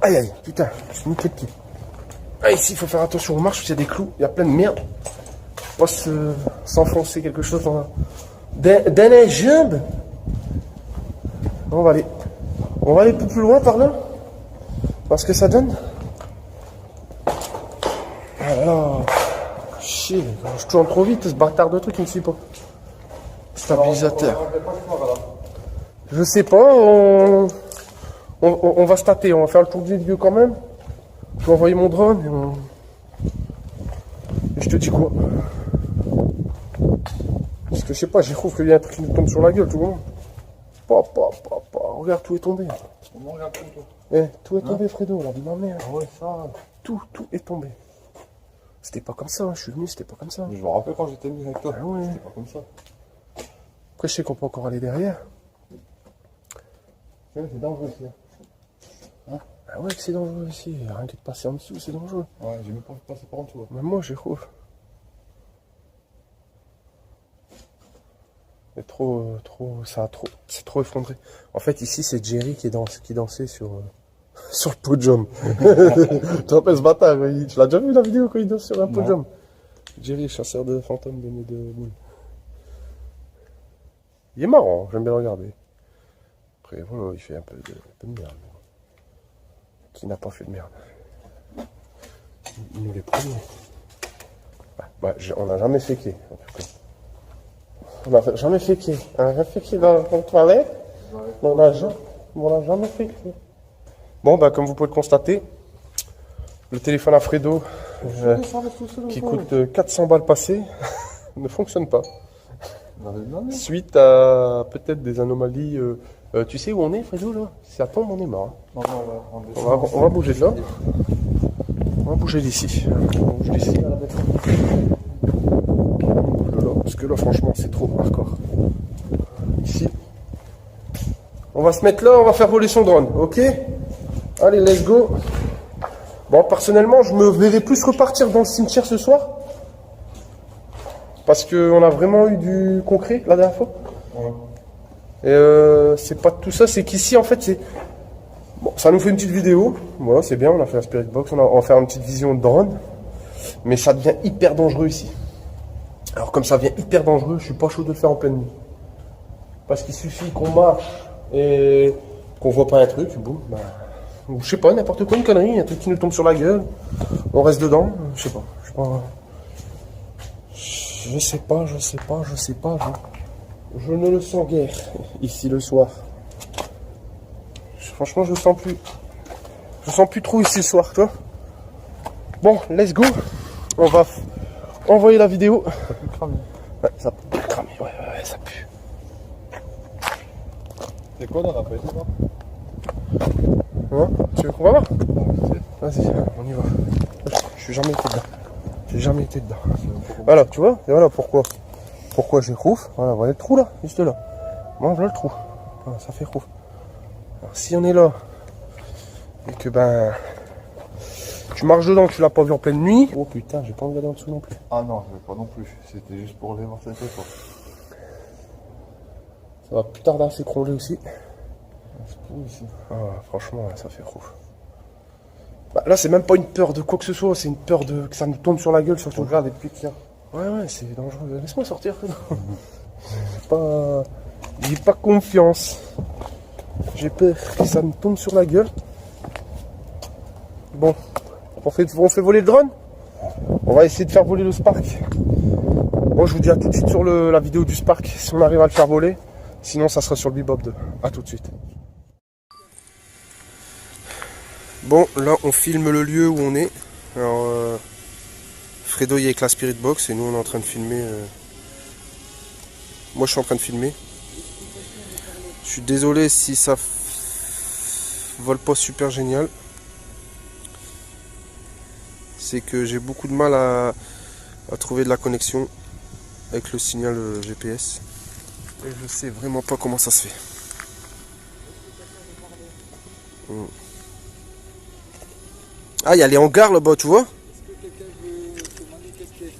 [SPEAKER 1] Aïe aïe, putain, je suis niqué le pied. Ah, ici, il faut faire attention aux marches, il y a des clous, il y a plein de merde. Faut pas s'enfoncer quelque chose dans les jambes. On va aller un peu plus loin par là. Parce que ça donne. Ah là là. Chier, je tourne trop vite, ce bâtard de truc, il ne suit pas. Stabilisateur. Je sais pas, on va se tâter, on va faire le tour du lieu quand même. Je vais envoyer mon drone et je te dis quoi. Parce que je sais pas, j'y trouve qu'il y a un truc qui nous tombe sur la gueule, tout le monde. Regarde, tout est tombé.
[SPEAKER 2] On regarde tout, toi.
[SPEAKER 1] Eh, tout est tombé, Fredo, la vie de ma mère.
[SPEAKER 2] Ah ouais, ça.
[SPEAKER 1] Tout est tombé. C'était pas comme ça, hein. Je suis venu, c'était pas comme ça.
[SPEAKER 2] Je me rappelle quand j'étais venu avec toi.
[SPEAKER 1] Ah ouais.
[SPEAKER 2] C'était pas comme ça.
[SPEAKER 1] Après, je sais qu'on peut encore aller derrière.
[SPEAKER 2] C'est dangereux ici. Hein?
[SPEAKER 1] Ah ouais, que c'est dangereux ici. Rien que de passer en dessous, c'est dangereux.
[SPEAKER 2] Ouais, j'ai même pas passé par en dessous.
[SPEAKER 1] Même moi, j'ai trouve. C'est c'est trop effondré. En fait, ici, c'est Jerry qui dansait sur le podium. Tu te rappelles ce bâtard, tu l'as déjà vu la vidéo quand il danse sur un podium? Jerry, chasseur de fantômes de boules. Il est marrant, j'aime bien le regarder. Après, voilà, il fait un peu de merde. Qui n'a pas fait de merde? Il nous les premiers. On n'a jamais féqué, en tout cas. On n'a jamais féqué. On n'a jamais féqué dans le toilette. On n'a jamais féqué. Bon, comme vous pouvez le constater, le téléphone à Fredo, qui coûte 400 balles passées, ne fonctionne pas. Suite à peut-être des anomalies. Tu sais où on est, Fredo, là? Si ça tombe, on est mort.
[SPEAKER 2] Non,
[SPEAKER 1] On va bouger de là. On va bouger d'ici. On bouge d'ici. Parce que là, franchement, c'est trop hardcore. Ici. On va se mettre là, on va faire voler son drone, ok? Allez, let's go. Bon, personnellement, je me verrai plus repartir dans le cimetière ce soir. Parce qu'on a vraiment eu du concret la dernière fois.
[SPEAKER 2] Ouais.
[SPEAKER 1] Et c'est pas tout ça, c'est qu'ici, en fait, c'est... Bon, ça nous fait une petite vidéo. Voilà, c'est bien, on a fait la Spirit Box, on va faire une petite vision de drone. Mais ça devient hyper dangereux ici. Alors comme ça devient hyper dangereux, je suis pas chaud de le faire en pleine nuit. Parce qu'il suffit qu'on marche et qu'on voit pas un truc, boum, ou je sais pas, n'importe quoi, une connerie, un truc qui nous tombe sur la gueule, on reste dedans, je sais pas. Je ne le sens guère, ici le soir. Franchement, je le sens plus. Je sens plus trop ici le soir, tu vois. Bon, let's go. On va envoyer la vidéo.
[SPEAKER 2] Ça pue cramer.
[SPEAKER 1] Ouais, ça pue cramer, ouais, ça pue.
[SPEAKER 2] C'est quoi dans la pêche, là?
[SPEAKER 1] Hein? Tu veux qu'on va voir? Vas-y, on y va. Je suis jamais été dedans. Voilà, tu vois? Et voilà pourquoi. Pourquoi j'ai rouf. Voilà le trou là, juste là. Moi, voilà le trou. Voilà, ça fait rouf. Alors, si on est là, et que tu marches dedans, tu l'as pas vu en pleine nuit. Oh putain, j'ai pas envie d'aller en dessous non plus.
[SPEAKER 2] Ah non, je vais pas non plus. C'était juste pour les voir cette fois.
[SPEAKER 1] Ça va plus tarder à s'écrouler aussi.
[SPEAKER 2] C'est pourri ici.
[SPEAKER 1] Ah, franchement, ça fait rouf. Là, c'est même pas une peur de quoi que ce soit, c'est une peur que ça nous tombe sur la gueule, surtout.
[SPEAKER 2] Regarde les pics là.
[SPEAKER 1] Ouais, c'est dangereux. Laisse-moi sortir. J'ai pas confiance. J'ai peur que ça me tombe sur la gueule. Bon, on fait voler le drone. On va essayer de faire voler le Spark. Bon, je vous dis à tout de suite sur la vidéo du Spark, si on arrive à le faire voler. Sinon, ça sera sur le Bebop 2. A tout de suite. Bon, là on filme le lieu où on est. Alors, Fredo il est avec la Spirit Box et nous on est en train de filmer. Moi je suis en train de filmer. Je suis désolé si ça vole pas super génial. C'est que j'ai beaucoup de mal à trouver de la connexion avec le signal GPS. Et je sais vraiment pas comment ça se fait. Ah, il y a les hangars là-bas, tu vois?
[SPEAKER 2] Est-ce que quelqu'un veut se manifester?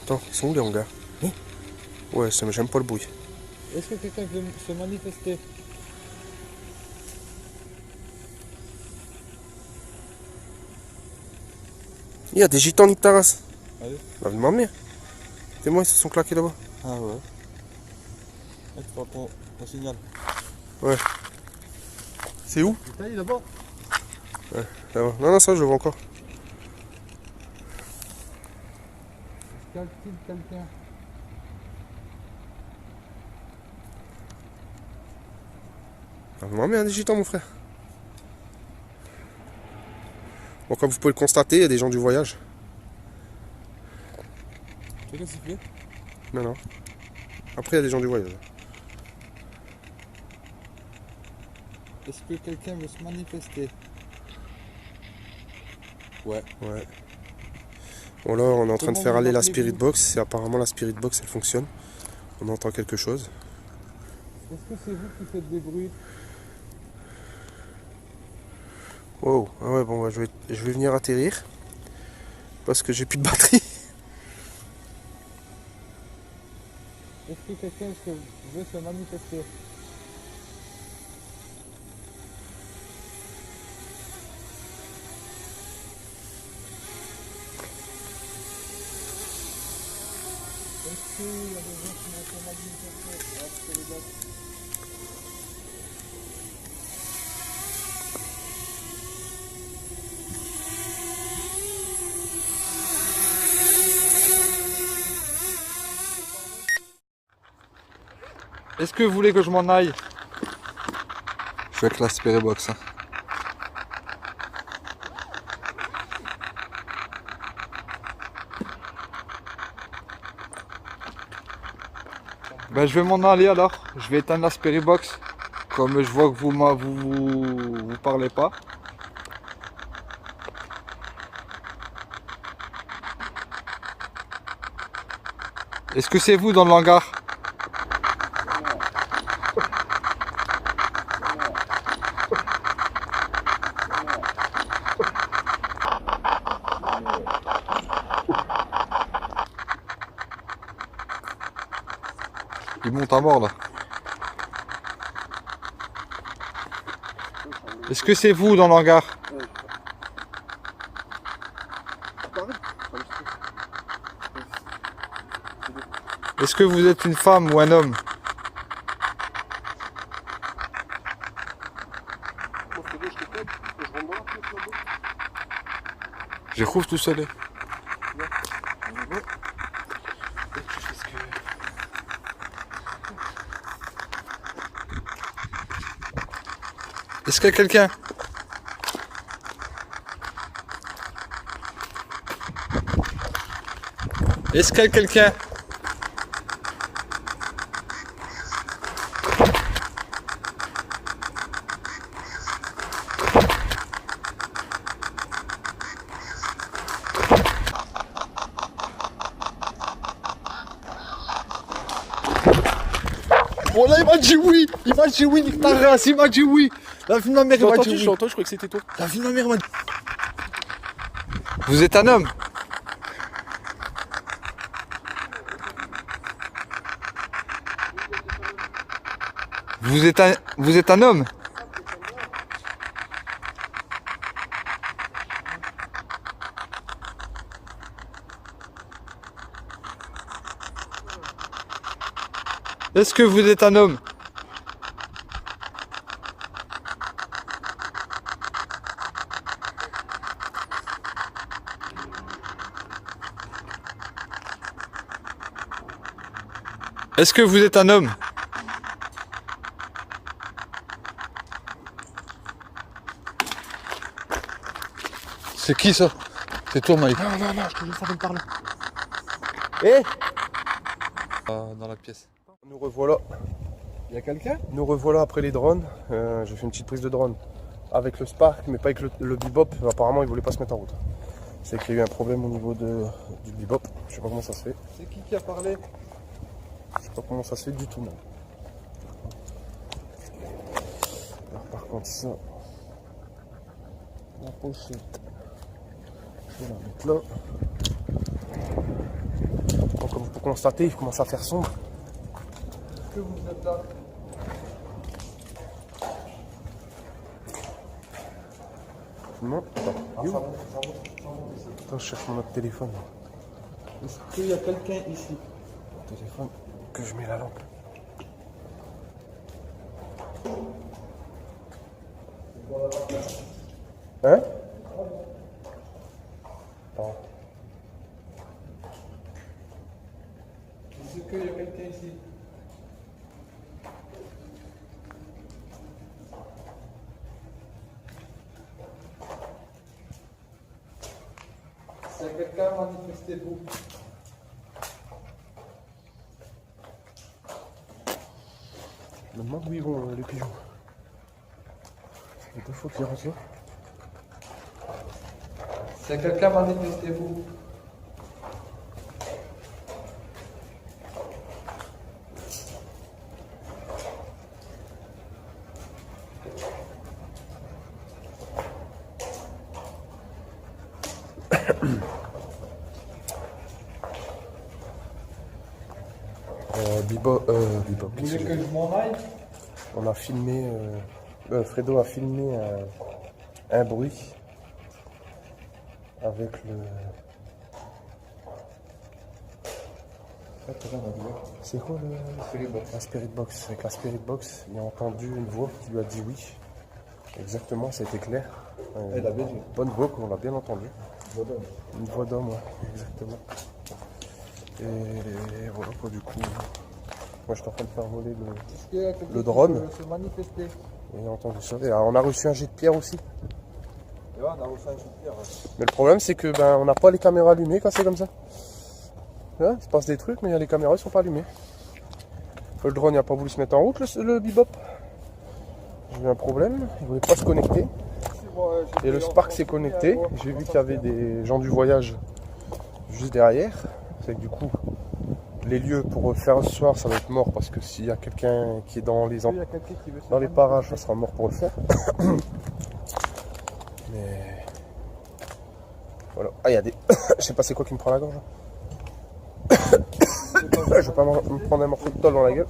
[SPEAKER 1] Attends, ils sont où les hangars? Ouais, j'aime pas le bruit.
[SPEAKER 2] Est-ce que quelqu'un veut se manifester?
[SPEAKER 1] Il y a des gitans ni de ta race.
[SPEAKER 2] Allez.
[SPEAKER 1] La vie de ma mère. Et moi, ils se sont claqués là-bas.
[SPEAKER 2] Ah ouais. Tu vois ton signal.
[SPEAKER 1] Ouais. C'est où?
[SPEAKER 2] T'as dit là-bas?
[SPEAKER 1] Là-bas. Non, non, ça, je le vois encore.
[SPEAKER 2] Quel-t-il quelqu'un?
[SPEAKER 1] La vie de ma mère, il y a des gitans, mon frère. Bon, comme vous pouvez le constater, il y a des gens du voyage.
[SPEAKER 2] Tu veux siffler?
[SPEAKER 1] Non, non. Après, il y a des gens du voyage.
[SPEAKER 2] Est-ce que quelqu'un veut se manifester? Ouais.
[SPEAKER 1] Ouais. Bon, là, on est en train de
[SPEAKER 2] Comment
[SPEAKER 1] faire
[SPEAKER 2] vous
[SPEAKER 1] aller la
[SPEAKER 2] appelez-vous?
[SPEAKER 1] Spirit Box. Et apparemment, la Spirit Box, elle fonctionne. On entend quelque chose.
[SPEAKER 2] Est-ce que c'est vous qui faites des bruits?
[SPEAKER 1] Wow. Ah ouais, bon, bah, je vais venir atterrir. Parce que j'ai plus de batterie.
[SPEAKER 2] Est-ce que quelqu'un veut se manifester? Est-ce qu'il y a des gens qui vont se manifester? Ah, c'est les gars. Est-ce que vous voulez que je m'en aille? Je suis avec la Spirit Box. Hein. Ben, je vais m'en aller alors. Je vais éteindre la Spirit Box. Comme je vois que vous parlez pas. Est-ce que c'est vous dans le hangar? Il monte à mort là. Est-ce que c'est vous dans le hangar? Est-ce que vous êtes une femme ou un homme? Je trouve tout seul. Est-ce qu'il y a quelqu'un? Est-ce qu'il y a quelqu'un? Bon là il m'a dit oui, nique ta race, il m'a dit oui. La vie de ma mère il m'a dit oui.
[SPEAKER 1] Je crois que c'était toi.
[SPEAKER 2] La vie de ma mère m'a dit. Vous êtes un homme? Vous êtes un homme? Est-ce que vous êtes un homme? Est-ce que vous êtes un homme? C'est qui ça? C'est toi, Mike.
[SPEAKER 1] Non, non, non, je te dis, ça vient de par là.
[SPEAKER 2] Dans la pièce.
[SPEAKER 1] Nous revoilà.
[SPEAKER 2] Il y a quelqu'un?
[SPEAKER 1] Nous revoilà après les drones. J'ai fait une petite prise de drone avec le Spark, mais pas avec le Bebop. Apparemment, il voulait pas se mettre en route. C'est qu'il y a eu un problème au niveau du Bebop. Je sais pas comment ça se fait.
[SPEAKER 2] C'est qui a parlé?
[SPEAKER 1] Je sais pas comment ça se fait du tout, même. Alors, par contre, ça, la pochette, je vais la mettre là. Donc, comme vous pouvez constater, il commence à faire sombre.
[SPEAKER 2] Est-ce que vous êtes là?
[SPEAKER 1] Non, attends, je cherche mon autre téléphone.
[SPEAKER 2] Est-ce qu'il y a quelqu'un ici?
[SPEAKER 1] Mon téléphone, que je mets la lampe. Hein? Attends.
[SPEAKER 2] Est-ce qu'il y a quelqu'un ici? Si quelqu'un manifestez-vous.
[SPEAKER 1] Je me demande où ils vont les pigeons. Il y a deux fois qu'ils rentrent là.
[SPEAKER 2] Si quelqu'un manifestez-vous.
[SPEAKER 1] Bebop,
[SPEAKER 2] Vous voulez que je m'en aille?
[SPEAKER 1] on a filmé, Fredo a filmé un bruit avec le... C'est quoi le...
[SPEAKER 2] Spirit Box.
[SPEAKER 1] La Spirit Box. Avec la Spirit Box, il a entendu une voix qui lui a dit oui. Exactement, ça a été clair.
[SPEAKER 2] Elle a bien dit.
[SPEAKER 1] Bonne voix, qu'on l'a bien entendu.
[SPEAKER 2] Voix d'homme.
[SPEAKER 1] Une voix d'homme, ouais, exactement. Et voilà quoi, du coup. Moi, je suis en train de faire voler
[SPEAKER 2] Est-ce qu'il y a quelqu'un
[SPEAKER 1] le drone.
[SPEAKER 2] qui veut se manifester?
[SPEAKER 1] Et on a entendu ça. Et on a reçu un jet de pierre aussi.
[SPEAKER 2] Et ouais, on a reçu un jet de pierre.
[SPEAKER 1] Mais le problème, c'est que on n'a pas les caméras allumées quand c'est comme ça. Là, il se passe des trucs, mais les caméras ne sont pas allumées. Le drone n'a pas voulu se mettre en route, le Bebop. J'ai eu un problème, il ne voulait pas se connecter. Et le Spark s'est connecté. J'ai vu qu'il y avait des gens du voyage juste derrière. C'est que du coup, les lieux pour faire ce soir, ça va être mort parce que s'il y a quelqu'un qui est dans les, dans les parages, ça sera mort pour le faire. Mais voilà. Ah, il y a des. Je sais pas c'est quoi qui me prend la gorge. Je vais pas me prendre un morceau de tôle dans la gueule.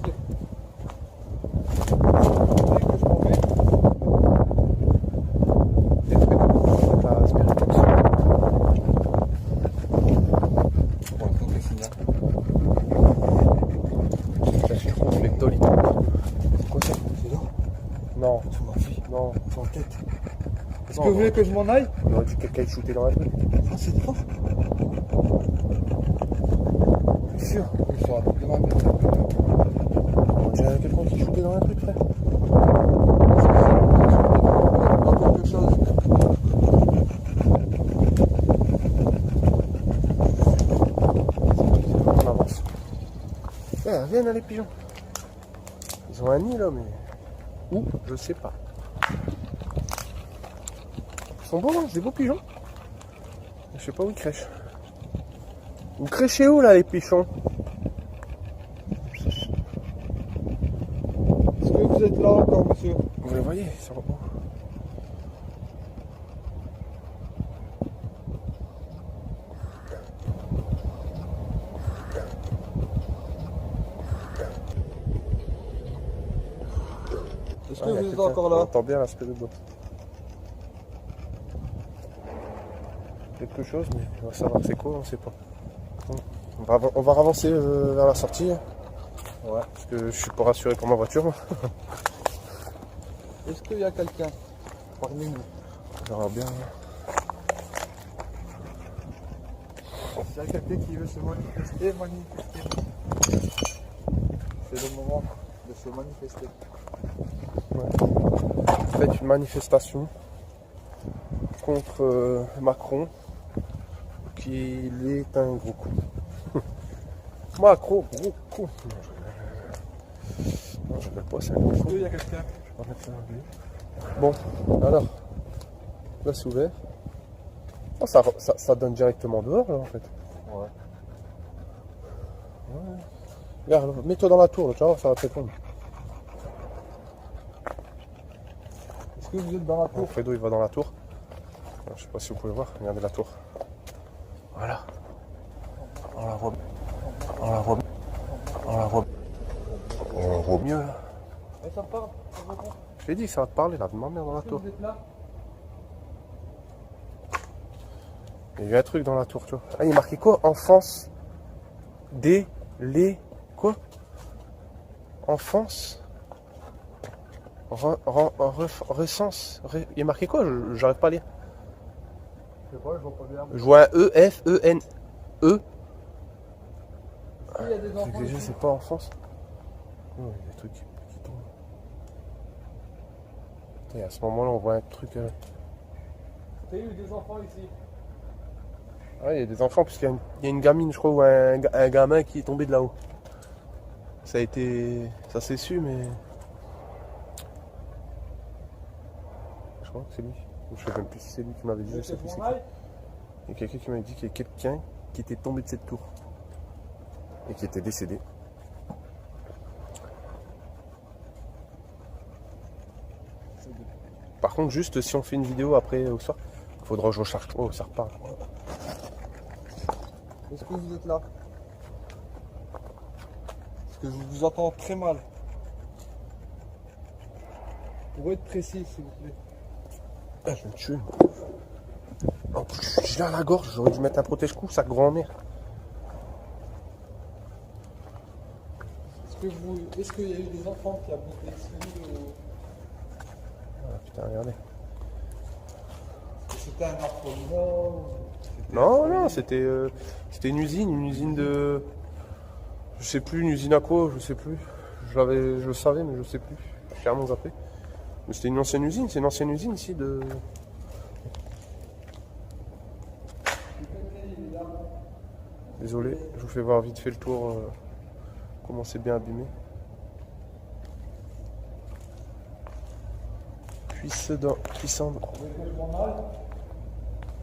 [SPEAKER 1] Non, non, t'inquiète.
[SPEAKER 2] Est-ce que vous voulez que je m'en aille?
[SPEAKER 1] On aurait dit quelqu'un est shooté dans la rue.
[SPEAKER 2] Ah, c'est trop.
[SPEAKER 1] C'est sûr.
[SPEAKER 2] Ils sont à toute la main.
[SPEAKER 1] On dirait quelqu'un qui est shooté dans la rue, frère.
[SPEAKER 2] Pas quelque chose.
[SPEAKER 1] On avance. Viens les pigeons. Ils ont un nid là, mais où? Je sais pas. Ils sont beaux, hein, c'est des beaux pigeons. Je sais pas où ils crèchent. Vous crêchez où là les pigeons?
[SPEAKER 2] Est-ce que vous êtes là encore, monsieur?
[SPEAKER 1] Vous les voyez, ils sont beaux.
[SPEAKER 2] Est-ce que vous êtes encore là?
[SPEAKER 1] On entend bien l'aspect de bois. Quelque chose, mais on va savoir c'est quoi, on sait pas. On va avancer vers la sortie.
[SPEAKER 2] Ouais.
[SPEAKER 1] Parce que je suis pas rassuré pour ma voiture.
[SPEAKER 2] Est-ce qu'il y a quelqu'un parmi nous?
[SPEAKER 1] On verra bien.
[SPEAKER 2] S'il y a quelqu'un qui veut se manifester, c'est le moment de se manifester.
[SPEAKER 1] Ouais. Faites une manifestation. contre Macron, qu'il est un gros con. Macron, gros con. Non, je rigole pas, c'est un gros con.
[SPEAKER 2] Il y a quelqu'un.
[SPEAKER 1] Je vais pas mettre ça en vue. Bon, alors, là c'est ouvert. Oh, ça donne directement dehors là en fait.
[SPEAKER 2] Ouais.
[SPEAKER 1] Regarde, mets-toi dans la tour, là, tu vas voir, ça va te répondre.
[SPEAKER 2] Est-ce que vous êtes dans la
[SPEAKER 1] Bon,
[SPEAKER 2] tour?
[SPEAKER 1] Fredo il va dans la tour. Alors, je sais pas si vous pouvez voir, regardez la tour. Voilà. On la voit. On la voit. On la voit.
[SPEAKER 3] On la voit
[SPEAKER 1] Mieux là.
[SPEAKER 2] Et ça me parle?
[SPEAKER 1] Je t'ai dit que ça va te parler là, de ma mère dans la tour.
[SPEAKER 2] Vous êtes là?
[SPEAKER 1] Il y a eu un truc dans la tour, tu vois. Ah, il est marqué quoi? Enfance. Quoi? Enfance. Recense. Il est marqué quoi? J'arrive pas à lire.
[SPEAKER 2] Je sais pas, je vois pas bien.
[SPEAKER 1] Je vois un E, F, E, N, E.
[SPEAKER 2] Il y a des enfants.
[SPEAKER 1] Déjà, c'est pas enfance. Oh, il y a des trucs qui tombent. Et à ce moment-là, on voit un truc.
[SPEAKER 2] T'as eu des enfants ici?
[SPEAKER 1] Ah, il y a des enfants, puisqu'il y a une gamine, je crois, ou un gamin qui est tombé de là-haut. Ça a été. Ça s'est su, mais. Je crois que c'est lui. Je sais même plus si c'est lui qui m'avait dit, je sais plus c'est qui. Il y a quelqu'un qui m'avait dit qu'il y a quelqu'un qui était tombé de cette tour. Et qui était décédé. Par contre, juste si on fait une vidéo après au soir, il faudra que je recharge. Oh, ça repart.
[SPEAKER 2] Est-ce que vous êtes là? Parce que je vous entends très mal. Pour être précis, s'il vous plaît.
[SPEAKER 1] Ah, je vais me tuer. Oh, j'ai là à la gorge, j'aurais dû mettre un protège-cou, sa grand-mère.
[SPEAKER 2] Est-ce qu'il y a eu des enfants qui habitaient ici ou...
[SPEAKER 1] Ah, putain, regardez.
[SPEAKER 2] C'était un orphelinat?
[SPEAKER 1] Non, c'était une usine de. Je sais plus, une usine à quoi, je sais plus. Je le savais, mais je sais plus. J'ai carrément zappé. Mais c'était une ancienne usine, c'est une ancienne usine ici de. Désolé, je vous fais voir vite fait le tour, comment c'est bien abîmé. Puissant.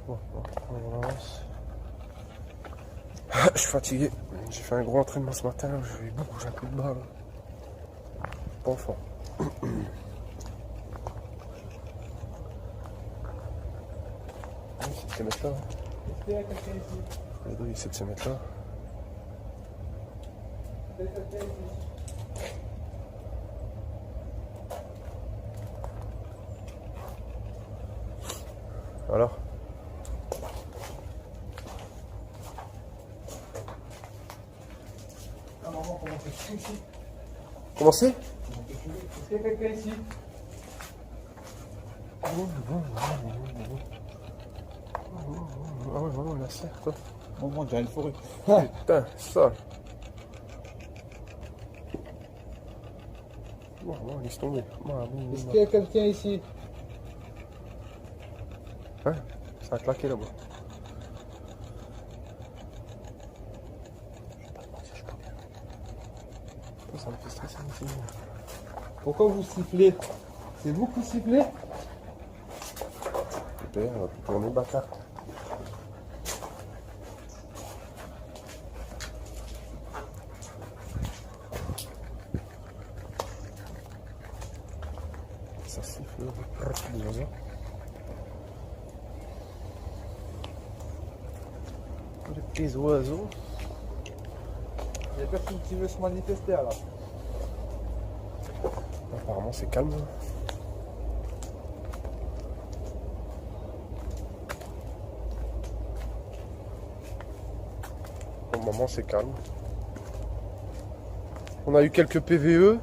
[SPEAKER 1] Bon, on avance. Je suis fatigué. J'ai fait un gros entraînement ce matin. J'ai beaucoup, j'ai un coup de barre. Pas fort. Il essaie de se mettre là.
[SPEAKER 2] Est-ce qu'il y a quelqu'un ici?
[SPEAKER 1] Il essaie de se mettre là.
[SPEAKER 2] Est-ce qu'il y a quelqu'un ici?
[SPEAKER 1] Alors.
[SPEAKER 2] Ah, maman, comment c'est ici?
[SPEAKER 1] Comment c'est?
[SPEAKER 2] Est-ce qu'il y a quelqu'un ici?
[SPEAKER 1] Ah ouais, vraiment, la serre, toi.
[SPEAKER 2] Maman, j'ai une forêt.
[SPEAKER 1] Putain, ça. Bon, laisse tomber.
[SPEAKER 2] Est-ce qu'il y a quelqu'un ici?
[SPEAKER 1] Hein? Ça a claqué là-bas. Ça me fait stresser ici.
[SPEAKER 2] Pourquoi vous sifflez? C'est vous qui sifflez?
[SPEAKER 1] Super, on va plus tourner, bâtard. Ça siffle rapidement. Les petits oiseaux.
[SPEAKER 2] Il y a personne qui veut se manifester alors.
[SPEAKER 1] Apparemment c'est calme. Pour le moment c'est calme. On a eu quelques PVE.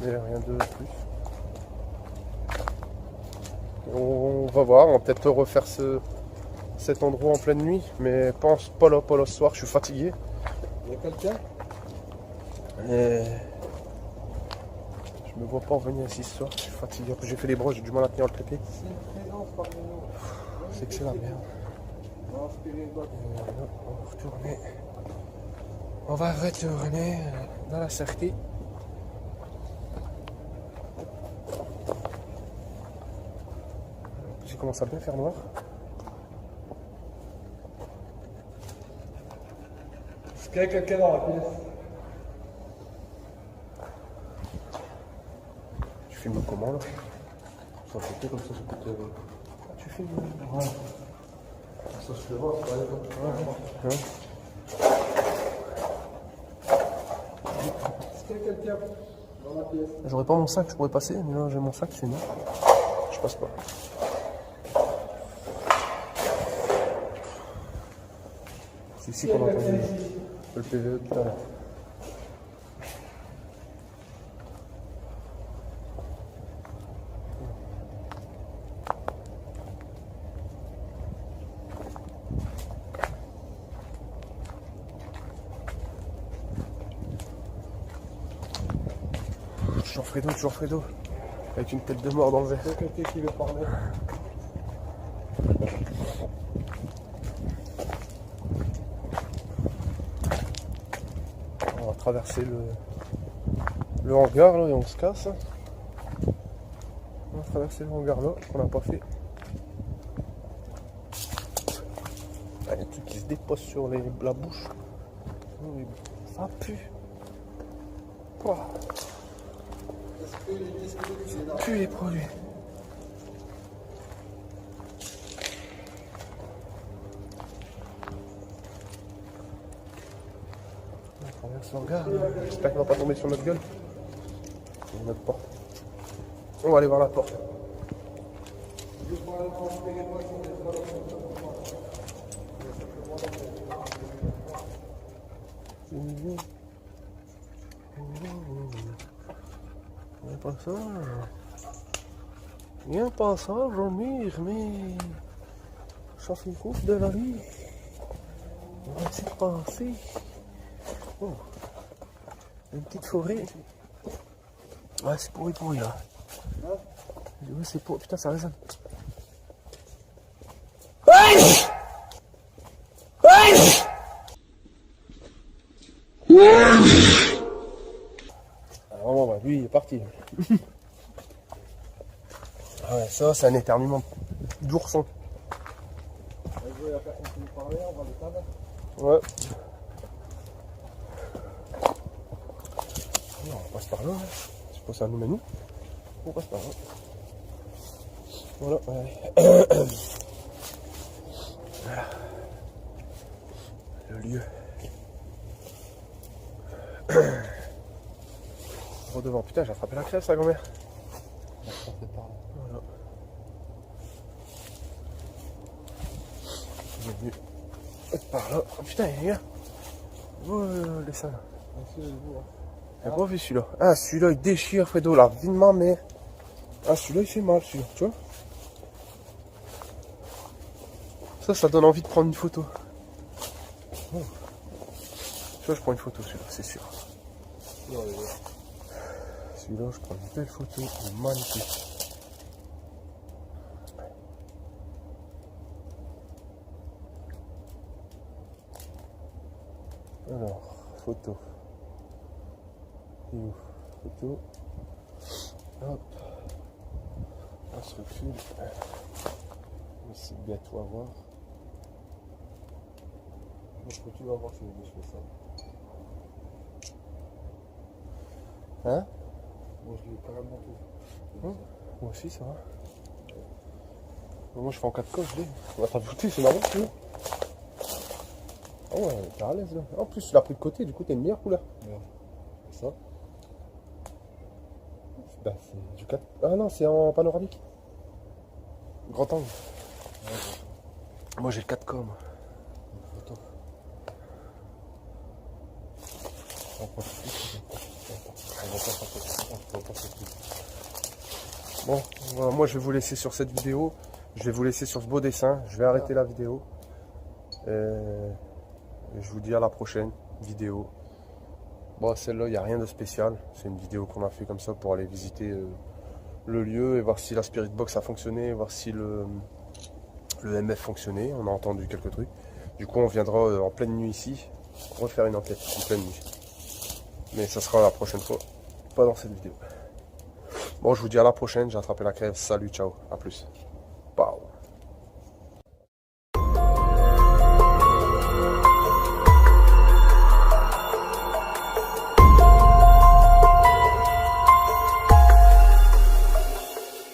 [SPEAKER 1] Mais rien de plus. On va voir, on va peut-être refaire cet endroit en pleine nuit. Mais pense pas là ce soir, je suis fatigué.
[SPEAKER 2] Il y a quelqu'un?
[SPEAKER 1] Et Je me vois pas revenir ici ce soir, je suis fatigué. Après, j'ai fait les broches, j'ai du mal à tenir le trépied. C'est que c'est la merde. On va retourner dans la sortie. J'ai commencé à bien faire noir.
[SPEAKER 2] Est-ce qu'il y a quelqu'un dans la pièce?
[SPEAKER 1] Tu filmes comment là? Ça fait comme ça, ça peut être... Tu filmes? Ouais. Ça se fait voir, c'est pas ouais.
[SPEAKER 2] Est-ce qu'il y a quelqu'un dans la pièce?
[SPEAKER 1] J'aurais pas mon sac, je pourrais passer, mais là j'ai mon sac, c'est non. Je passe pas. C'est ici qu'on a entendu le PVE tout à l'heure. Toujours Fredo, avec une tête de mort dans le verre.
[SPEAKER 2] Il y a quelqu'un qui veut parler.
[SPEAKER 1] On va traverser le hangar là et on se casse. On va traverser le hangar là, qu'on n'a pas fait. Ah, il y a des trucs qui se déposent sur la bouche. Ça pue. Pouah. Ça pue les produits. On traverse le hangar. J'espère qu'il ne va pas tomber sur notre gueule. C'est notre porte. On va aller voir la porte. Viens pas ça. Viens pas ça, Romir, mais ça fait coupe de la vie. On va s'y passer. Oh. Une petite forêt. Ouais, c'est pourri là. Ouais, c'est pourri. Putain, ça résonne. Alors, ouais, lui, il est parti. Ah ouais, ça, c'est un éternuement d'ourson. Ouais. On passe par là. Je pense que ça nous mène où? On passe par là. Voilà. Ouais. Voilà. Le lieu. Redevant. Putain, j'ai attrapé la crève, sa grand-mère. Voilà. J'ai venu par là. Oh putain, les gars. Oh, les salles. J'ai pas vu celui-là. Ah, celui-là, il déchire, Fredo, la vie de ma mère. Ah, celui-là, il fait mal, celui-là, tu vois. Ça donne envie de prendre une photo. Oh. Tu vois, je prends une photo, celui-là, c'est sûr. Celui-là, je prends une belle photo, il est magnifique. Alors, photo. Et où? Photo. Hop. On se recule. C'est bientôt à voir.
[SPEAKER 3] Moi, je continue à voir si je fais ça.
[SPEAKER 1] Hein?
[SPEAKER 3] Moi, je l'ai carrément tout.
[SPEAKER 1] Moi aussi, ça va. Moi, je fais en 4K, je l'ai. On va t'ajouter, c'est marrant, tu vois. Ah ouais, t'es à l'aise là. En plus, tu l'as pris de côté, du coup, t'as une meilleure couleur.
[SPEAKER 3] Merde. Ça?
[SPEAKER 1] Bah, c'est du 4. Ah non, c'est en panoramique. Grand angle. Ouais. Moi, j'ai le 4K, moi.
[SPEAKER 3] Attends.
[SPEAKER 1] Bon, voilà, moi je vais vous laisser sur cette vidéo. Je vais vous laisser sur ce beau dessin. Je vais arrêter la vidéo. Et je vous dis à la prochaine vidéo. Bon, celle-là, il n'y a rien de spécial. C'est une vidéo qu'on a fait comme ça pour aller visiter le lieu et voir si la Spirit Box a fonctionné, voir si le MF fonctionnait. On a entendu quelques trucs. Du coup, on viendra en pleine nuit ici, refaire une enquête en pleine nuit. Mais ça sera la prochaine fois, pas dans cette vidéo. Bon, je vous dis à la prochaine. J'ai attrapé la crève. Salut, ciao, à plus. Pow.